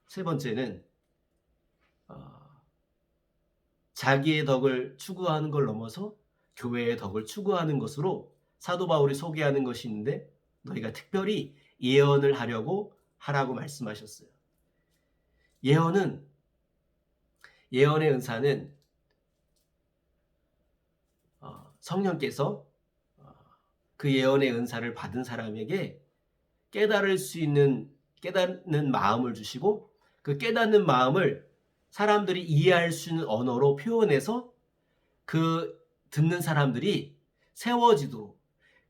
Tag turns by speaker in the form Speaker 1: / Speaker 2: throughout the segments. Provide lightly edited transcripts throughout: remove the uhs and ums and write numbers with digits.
Speaker 1: 세 번째는 자기의 덕을 추구하는 걸 넘어서 교회의 덕을 추구하는 것으로 사도 바울이 소개하는 것이 있는데 너희가 특별히 예언을 하라고 말씀하셨어요. 예언의 은사는 성령께서 그 예언의 은사를 받은 사람에게 깨닫는 마음을 주시고 그 깨닫는 마음을 사람들이 이해할 수 있는 언어로 표현해서 그 듣는 사람들이 세워지도록,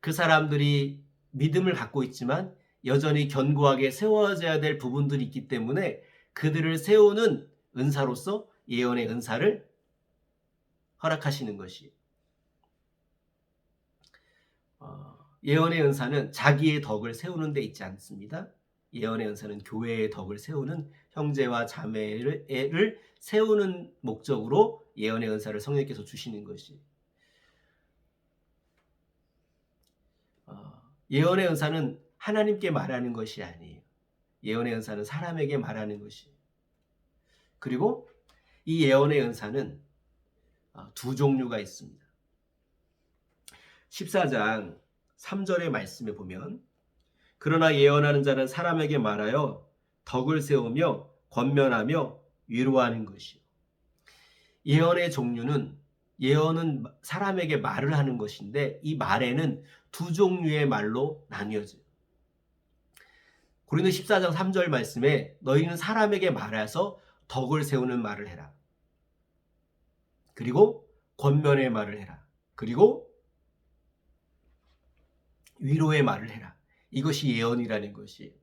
Speaker 1: 그 사람들이 믿음을 갖고 있지만 여전히 견고하게 세워져야 될 부분들이 있기 때문에 그들을 세우는 은사로서 예언의 은사를 허락하시는 것이. 예언의 은사는 자기의 덕을 세우는 데 있지 않습니다. 예언의 은사는 교회의 덕을 세우는, 형제와 자매를 세우는 목적으로 예언의 은사를 성령께서 주시는 것이. 예언의 은사는 하나님께 말하는 것이 아니에요. 예언의 은사는 사람에게 말하는 것이. 그리고 이 예언의 은사는 두 종류가 있습니다. 14장 3절의 말씀에 보면 그러나 예언하는 자는 사람에게 말하여 덕을 세우며 권면하며 위로하는 것이요. 예언은 사람에게 말을 하는 것인데 이 말에는 두 종류의 말로 나뉘어져요. 고린도 14장 3절 말씀에 너희는 사람에게 말해서 덕을 세우는 말을 해라. 그리고 권면의 말을 해라. 그리고 위로의 말을 해라. 이것이 예언이라는 것이에요.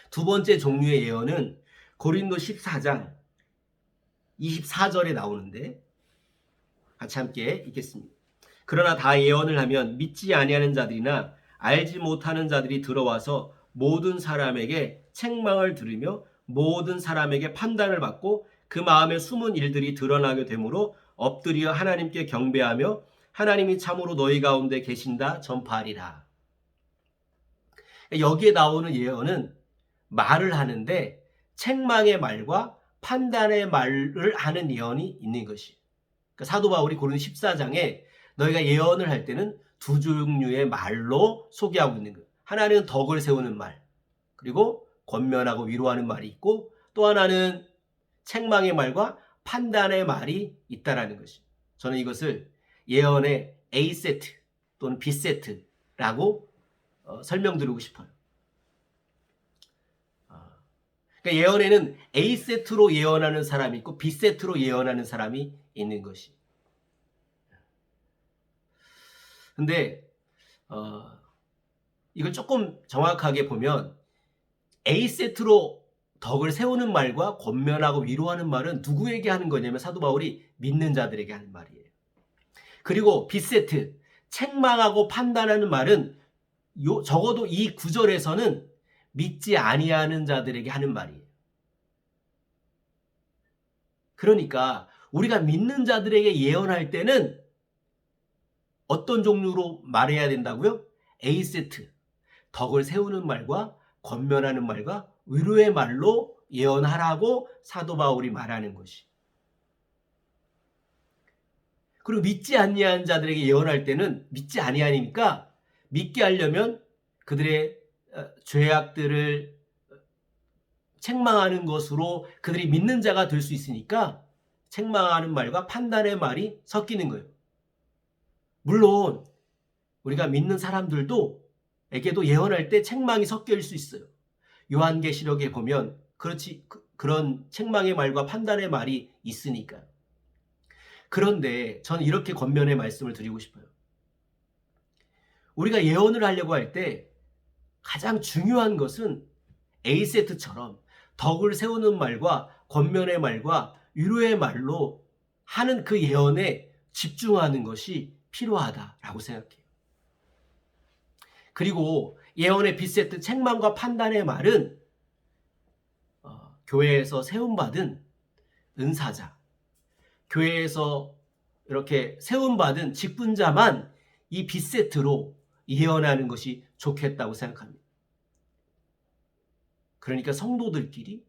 Speaker 1: 두 번째 종류의 예언은 고린도 14장 24절에 나오는데 같이 함께 읽겠습니다. 그러나 다 예언을 하면 믿지 아니하는 자들이나 알지 못하는 자들이 들어와서 모든 사람에게 책망을 들으며 모든 사람에게 판단을 받고 그 마음에 숨은 일들이 드러나게 되므로 엎드려 하나님께 경배하며 하나님이 참으로 너희 가운데 계신다 전파하리라. 여기에 나오는 예언은 말을 하는데 책망의 말과 판단의 말을 하는 예언이 있는 것이에요. 그러니까 사도 바울이 고린도 14장에 너희가 예언을 할 때는 두 종류의 말로 소개하고 있는 거예요. 하나는 덕을 세우는 말, 그리고 권면하고 위로하는 말이 있고 또 하나는 책망의 말과 판단의 말이 있다라는 것이에요. 저는 이것을 예언의 A세트 또는 B세트라고 설명드리고 싶어요. 그러니까 예언에는 A세트로 예언하는 사람이 있고 B세트로 예언하는 사람이 있는 것이. 근데 이걸 조금 정확하게 보면 A세트로 덕을 세우는 말과 권면하고 위로하는 말은 누구에게 하는 거냐면 사도 바울이 믿는 자들에게 하는 말이에요. 그리고 B세트, 책망하고 판단하는 말은 적어도 이 구절에서는 믿지 아니하는 자들에게 하는 말이에요. 그러니까 우리가 믿는 자들에게 예언할 때는 어떤 종류로 말해야 된다고요? A세트, 덕을 세우는 말과 권면하는 말과 위로의 말로 예언하라고 사도 바울이 말하는 것이. 그리고 믿지 아니하는 자들에게 예언할 때는 믿지 아니하니까 믿게 하려면 그들의 죄악들을 책망하는 것으로 그들이 믿는 자가 될 수 있으니까 책망하는 말과 판단의 말이 섞이는 거예요. 물론 우리가 믿는 사람들에게도 예언할 때 책망이 섞일 수 있어요. 요한계시록에 보면 그런 책망의 말과 판단의 말이 있으니까요. 그런데 저는 이렇게 권면의 말씀을 드리고 싶어요. 우리가 예언을 하려고 할 때 가장 중요한 것은 A세트처럼 덕을 세우는 말과 권면의 말과 위로의 말로 하는 그 예언에 집중하는 것이 필요하다라고 생각해요. 그리고 예언의 B세트 책망과 판단의 말은 교회에서 세움받은 은사자, 교회에서 이렇게 세움받은 직분자만 이 B세트로 예언하는 것이 좋겠다고 생각합니다. 그러니까 성도들끼리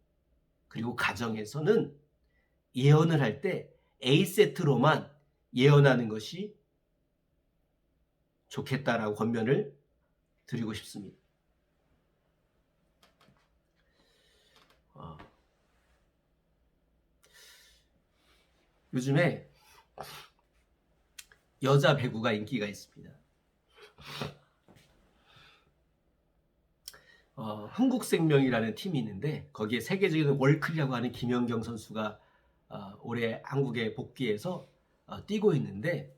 Speaker 1: 그리고 가정에서는 예언을 할 때 A세트로만 예언하는 것이 좋겠다라고 권면을 드리고 싶습니다. 요즘에 여자 배구가 인기가 있습니다. 흥국생명이라는 팀이 있는데 거기에 세계적인 월클이라고 하는 김연경 선수가 올해 한국에 복귀해서 뛰고 있는데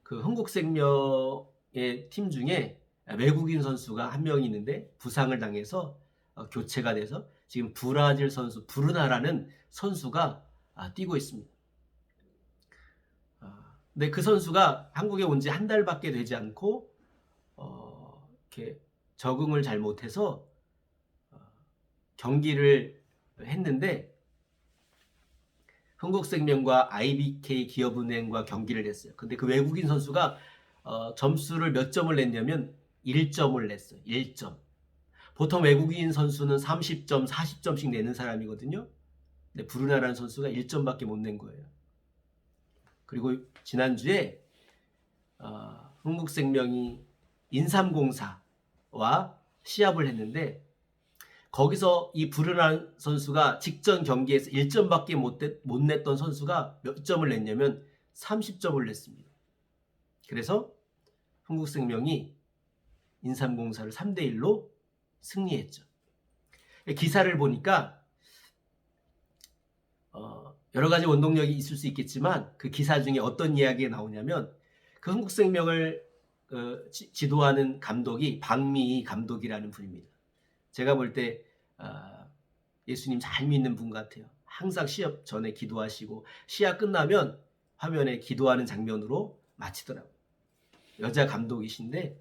Speaker 1: 그 흥국생명의 팀 중에 외국인 선수가 한 명 있는데 부상을 당해서 교체가 돼서 지금 브라질 선수 브루나라는 선수가 뛰고 있습니다. 근데 그 선수가 한국에 온 지 한 달밖에 되지 않고 이렇게 적응을 잘 못해서 경기를 했는데 흥국생명과 IBK 기업은행과 경기를 했어요. 근데 그 외국인 선수가 점수를 몇 점을 냈냐면 1점을 냈어요. 1점. 보통 외국인 선수는 30점, 40점씩 내는 사람이거든요. 근데 브루나라는 선수가 1점밖에 못 낸 거예요. 그리고 지난주에 흥국생명이 인삼공사와 시합을 했는데 거기서 이 브루나 선수가 직전 경기에서 1점밖에 못 냈던 선수가 몇 점을 냈냐면 30점을 냈습니다. 그래서 흥국생명이 인삼공사를 3대1로 승리했죠. 기사를 보니까 여러 가지 원동력이 있을 수 있겠지만 그 기사 중에 어떤 이야기가 나오냐면 그 흥국생명을 지도하는 감독이 박미희 감독이라는 분입니다. 제가 볼 때 예수님 잘 믿는 분 같아요. 항상 시합 전에 기도하시고 시합 끝나면 화면에 기도하는 장면으로 마치더라고요. 여자 감독이신데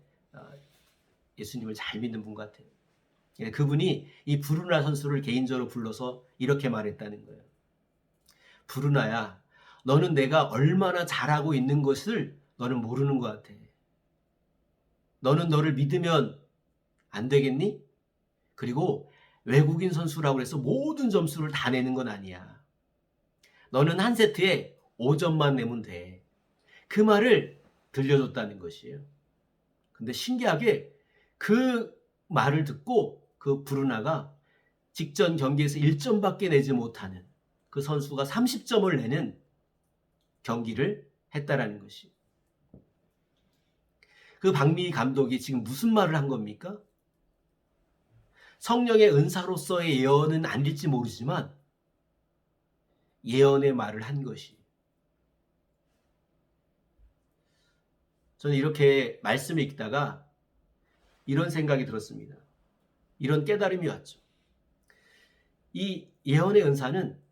Speaker 1: 예수님을 잘 믿는 분 같아요. 그분이 이 브루나 선수를 개인적으로 불러서 이렇게 말했다는 거예요. 브루나야, 너는 내가 얼마나 잘하고 있는 것을 너는 모르는 것 같아. 너는 너를 믿으면 안 되겠니? 그리고 외국인 선수라고 해서 모든 점수를 다 내는 건 아니야. 너는 한 세트에 5점만 내면 돼. 그 말을 들려줬다는 것이에요. 근데 신기하게 그 말을 듣고 그 브루나가 직전 경기에서 1점밖에 내지 못하는 그 선수가 30점을 내는 경기를 했다라는 것이. 그 박미희 감독이 지금 무슨 말을 한 겁니까? 성령의 은사로서의 예언은 아닐지 모르지만 예언의 말을 한 것이. 저는 이렇게 말씀을 읽다가 이런 생각이 들었습니다. 이런 깨달음이 왔죠. 이 예언의 은사는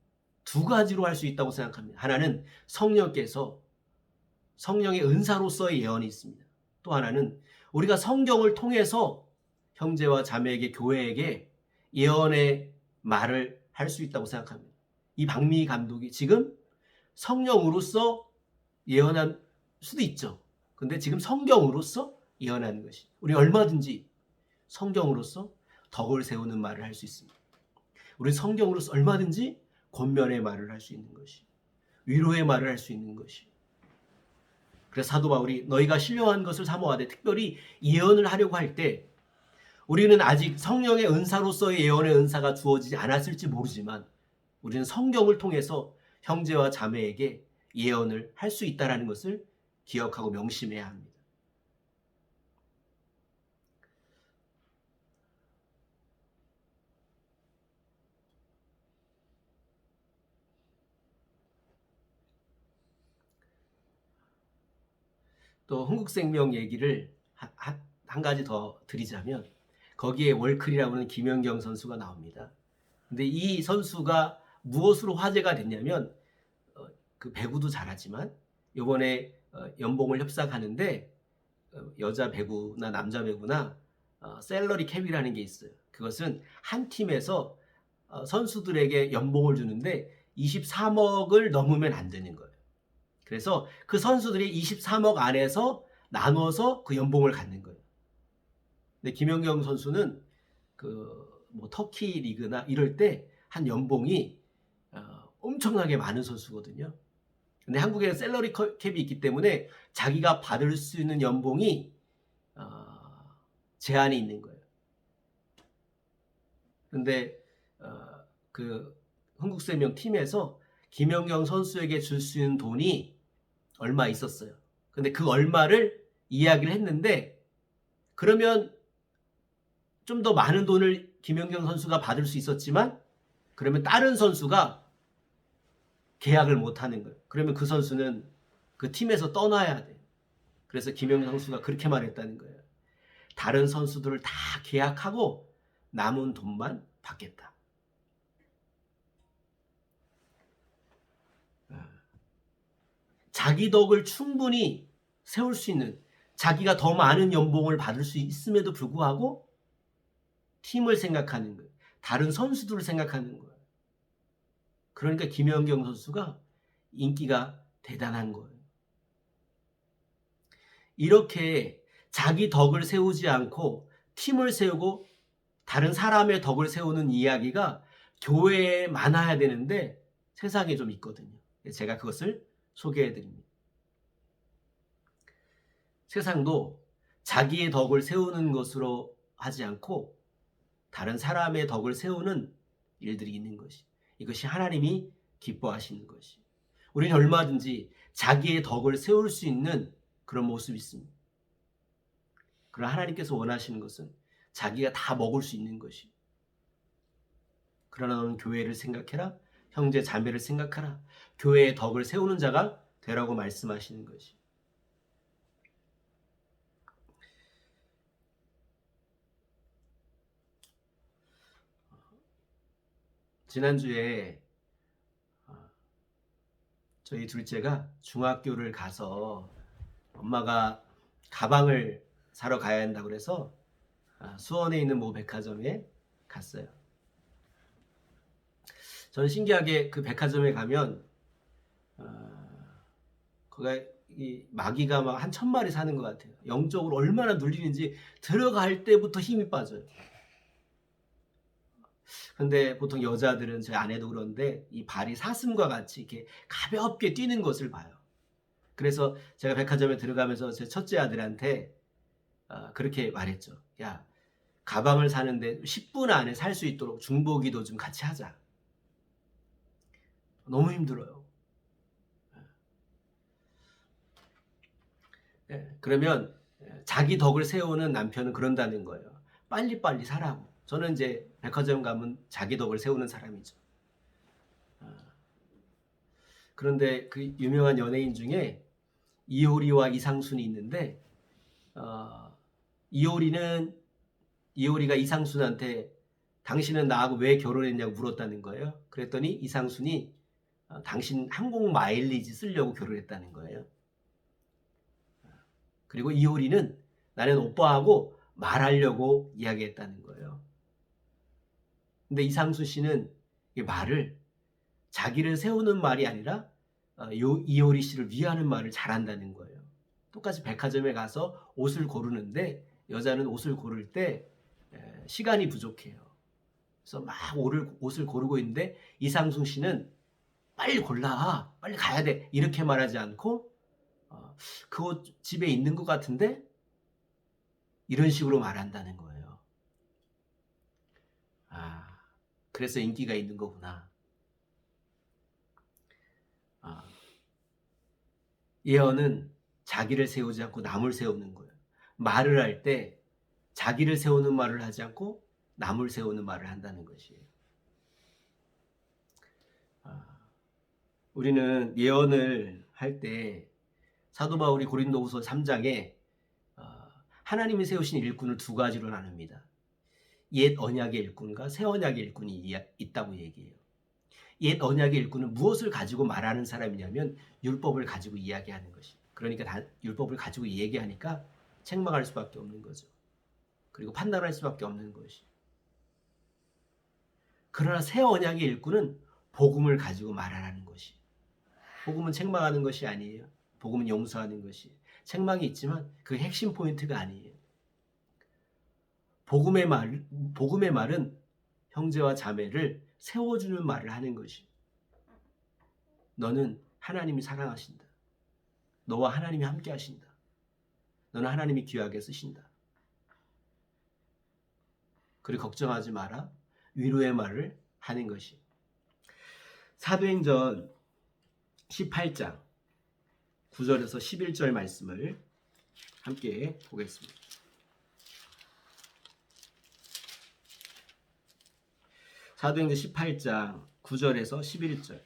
Speaker 1: 두 가지로 할 수 있다고 생각합니다. 하나는 성령께서 성령의 은사로서의 예언이 있습니다. 또 하나는 우리가 성경을 통해서 형제와 자매에게 교회에게 예언의 말을 할 수 있다고 생각합니다. 이 박미희 감독이 지금 성령으로서 예언한 수도 있죠. 근데 지금 성경으로서 예언하는 것이 우리 얼마든지 성경으로서 덕을 세우는 말을 할 수 있습니다. 우리 성경으로서 얼마든지 권면의 말을 할 수 있는 것이 위로의 말을 할 수 있는 것이. 그래서 사도 바울이 너희가 신령한 것을 사모하되 특별히 예언을 하려고 할 때 우리는 아직 성령의 은사로서의 예언의 은사가 주어지지 않았을지 모르지만 우리는 성경을 통해서 형제와 자매에게 예언을 할 수 있다는 것을 기억하고 명심해야 합니다. 또 흥국생명 얘기를 한 가지 더 드리자면 거기에 월클이라고 하는 김연경 선수가 나옵니다. 근데 이 선수가 무엇으로 화제가 됐냐면 그 배구도 잘하지만 이번에 연봉을 협상하는데 여자 배구나 남자 배구나 셀러리 캡이라는 게 있어요. 그것은 한 팀에서 선수들에게 연봉을 주는데 23억을 넘으면 안 되는 거예요. 그래서 그 선수들이 23억 안에서 나눠서 그 연봉을 갖는 거예요. 근데 김연경 선수는 그 뭐 터키 리그나 이럴 때 한 연봉이 엄청나게 많은 선수거든요. 근데 한국에는 셀러리 캡이 있기 때문에 자기가 받을 수 있는 연봉이 제한이 있는 거예요. 근데 그 흥국생명 팀에서 김연경 선수에게 줄 수 있는 돈이 얼마 있었어요. 근데 그 얼마를 이야기를 했는데, 그러면 좀 더 많은 돈을 김연경 선수가 받을 수 있었지만, 그러면 다른 선수가 계약을 못 하는 거예요. 그러면 그 선수는 그 팀에서 떠나야 돼. 그래서 김연경 선수가 그렇게 말했다는 거예요. 다른 선수들을 다 계약하고 남은 돈만 받겠다. 자기 덕을 충분히 세울 수 있는, 자기가 더 많은 연봉을 받을 수 있음에도 불구하고 팀을 생각하는 거예요. 다른 선수들을 생각하는 거예요. 그러니까 김연경 선수가 인기가 대단한 거예요. 이렇게 자기 덕을 세우지 않고 팀을 세우고 다른 사람의 덕을 세우는 이야기가 교회에 많아야 되는데 세상에 좀 있거든요. 제가 그것을 소개해 드립니다. 세상도 자기의 덕을 세우는 것으로 하지 않고 다른 사람의 덕을 세우는 일들이 있는 것이, 이것이 하나님이 기뻐하시는 것이. 우리는 얼마든지 자기의 덕을 세울 수 있는 그런 모습이 있습니다. 그러나 하나님께서 원하시는 것은 자기가 다 먹을 수 있는 것이. 그러나 너는 교회를 생각해라. 형제 자매를 생각하라. 교회의 덕을 세우는 자가 되라고 말씀하시는 것이. 지난주에 저희 둘째가 중학교를 가서 엄마가 가방을 사러 가야 한다고 그래서 수원에 있는 모 백화점에 갔어요. 저는 신기하게 그 백화점에 가면 거기 이 마귀가 막 한 1000마리 사는 것 같아요. 영적으로 얼마나 눌리는지 들어갈 때부터 힘이 빠져요. 근데 보통 여자들은, 저희 아내도 그런데 이 발이 사슴과 같이 이렇게 가볍게 뛰는 것을 봐요. 그래서 제가 백화점에 들어가면서 제 첫째 아들한테 그렇게 말했죠. 야, 가방을 사는데 10분 안에 살 수 있도록 중보기도 좀 같이 하자. 너무 힘들어요. 그러면 자기 덕을 세우는 남편은 그런다는 거예요. 빨리빨리 사라고. 저는 이제 백화점 가면 자기 덕을 세우는 사람이죠. 그런데 그 유명한 연예인 중에 이효리와 이상순이 있는데, 이효리가 이상순한테 당신은 나하고 왜 결혼했냐고 물었다는 거예요. 그랬더니 이상순이 당신 항공 마일리지 쓰려고 결혼했다는 거예요. 그리고 이효리는 나는 오빠하고 말하려고 이야기했다는 거예요. 근데 이상순 씨는 이 말을, 자기를 세우는 말이 아니라 이효리 씨를 위하는 말을 잘한다는 거예요. 똑같이 백화점에 가서 옷을 고르는데 여자는 옷을 고를 때 시간이 부족해요. 그래서 막 옷을 고르고 있는데 이상순 씨는 빨리 골라, 빨리 가야 돼, 이렇게 말하지 않고 그 옷 집에 있는 것 같은데 이런 식으로 말한다는 거예요. 그래서 인기가 있는 거구나. 예언은 자기를 세우지 않고 남을 세우는 거예요. 말을 할 때 자기를 세우는 말을 하지 않고 남을 세우는 말을 한다는 것이에요. 우리는 예언을 할 때 사도 바울이 고린도후서 3장에 하나님이 세우신 일꾼을 두 가지로 나눕니다. 옛 언약의 일꾼과 새 언약의 일꾼이 있다고 얘기해요. 옛 언약의 일꾼은 무엇을 가지고 말하는 사람이냐면 율법을 가지고 이야기하는 것이. 그러니까 율법을 가지고 얘기하니까 책망할 수밖에 없는 거죠. 그리고 판단할 수밖에 없는 것이. 그러나 새 언약의 일꾼은 복음을 가지고 말하라는 것이. 복음은 책망하는 것이 아니에요. 복음은 용서하는 것이. 책망이 있지만 그게 핵심 포인트가 아니에요. 복음의 말은 형제와 자매를 세워주는 말을 하는 것이. 너는 하나님이 사랑하신다. 너와 하나님이 함께 하신다. 너는 하나님이 귀하게 쓰신다. 그리고 걱정하지 마라. 위로의 말을 하는 것이. 사도행전 18장 9절에서 11절 말씀을 함께 보겠습니다. 사도행전 18장 9절에서 11절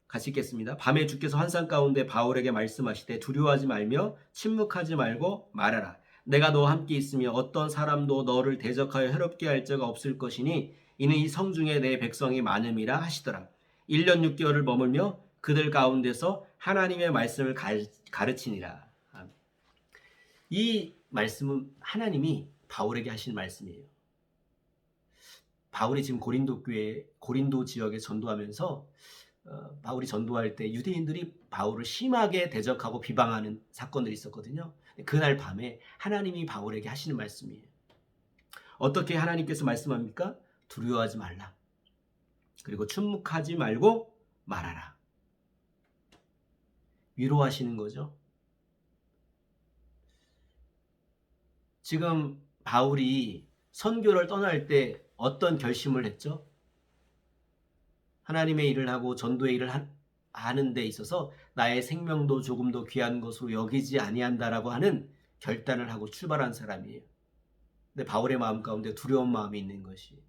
Speaker 1: 같이 읽겠습니다. 밤에 주께서 환상 가운데 바울에게 말씀하시되 두려워하지 말며 침묵하지 말고 말하라. 내가 너와 함께 있으며 어떤 사람도 너를 대적하여 해롭게 할 자가 없을 것이니 이는 이 성중에 내 백성이 많음이라 하시더라. 1년 6개월을 머물며 그들 가운데서 하나님의 말씀을 가르치니라. 이 말씀은 하나님이 바울에게 하신 말씀이에요. 바울이 지금 고린도 지역에 전도하면서 바울이 전도할 때 유대인들이 바울을 심하게 대적하고 비방하는 사건들이 있었거든요. 그날 밤에 하나님이 바울에게 하시는 말씀이에요. 어떻게 하나님께서 말씀합니까? 두려워하지 말라. 그리고 침묵하지 말고 말하라. 위로하시는 거죠. 지금 바울이 선교를 떠날 때 어떤 결심을 했죠? 하나님의 일을 하고 전도의 일을 하는 데 있어서 나의 생명도 조금도 귀한 것으로 여기지 아니한다라고 하는 결단을 하고 출발한 사람이에요. 근데 바울의 마음 가운데 두려운 마음이 있는 것이.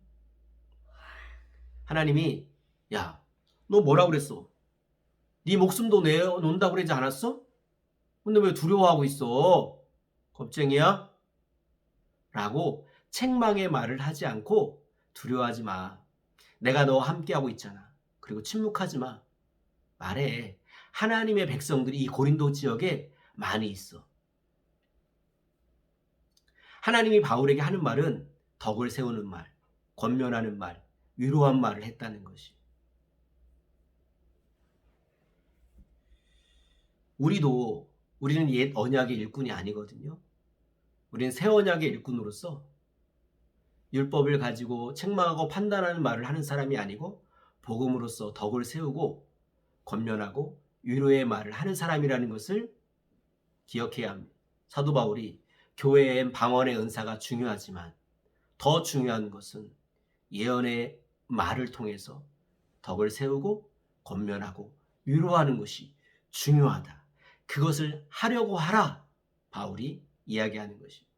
Speaker 1: 하나님이 야, 너 뭐라고 그랬어? 네 목숨도 내놓는다고 그러지 않았어? 근데 왜 두려워하고 있어? 겁쟁이야? 라고 책망의 말을 하지 않고 두려워하지 마. 내가 너와 함께하고 있잖아. 그리고 침묵하지 마. 말해. 하나님의 백성들이 이 고린도 지역에 많이 있어. 하나님이 바울에게 하는 말은 덕을 세우는 말, 권면하는 말, 위로한 말을 했다는 것이. 우리는 옛 언약의 일꾼이 아니거든요. 우리는 새 언약의 일꾼으로서 율법을 가지고 책망하고 판단하는 말을 하는 사람이 아니고 복음으로써 덕을 세우고 권면하고 위로의 말을 하는 사람이라는 것을 기억해야 합니다. 사도 바울이 교회엔 방언의 은사가 중요하지만 더 중요한 것은 예언의 말을 통해서 덕을 세우고 권면하고 위로하는 것이 중요하다. 그것을 하려고 하라. 바울이 이야기하는 것입니다.